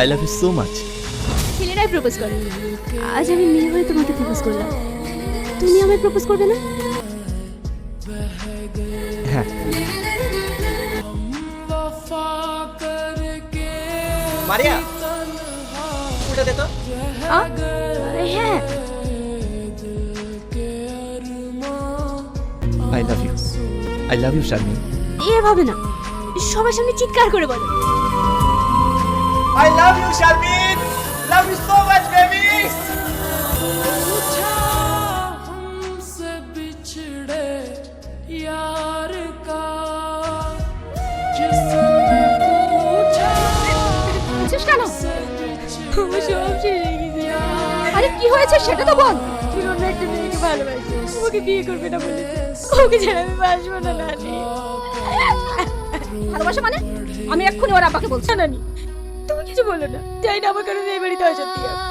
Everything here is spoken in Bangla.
I love you so much. ছেলেরাই প্রপোজ করে, আজ আমি মেয়ে হয়ে তোমাকে প্রপোজ করলাম, তুমি আমায় প্রপোজ করবে না? হ্যাঁ। মারিয়া ওটা দে তো। হ্যাঁ। I love you, I love you Sharmin. এভাবে না, সবার সামনে চিৎকার করে বলো। I love you, Sharmin. Love you so much, baby. বুঝছিস কেন? আমার সব শেষ হয়ে গেছে। আরে কি হয়েছে সেটা তো বল। তুই অন্য একটা মেয়েকে ভালোবাসি, ওকে বিয়ে করবে না বলেছে, ওকে ছেড়ে আমি বাঁচবো না নানি। ভালোবাসা মানে? আমি এক্ষুনি ওর আব্বাকে বলছি। না নানি, তুমি কিছু বলো না, যাই না আমার কারণে এই বাড়িতে অশান্তি হবে।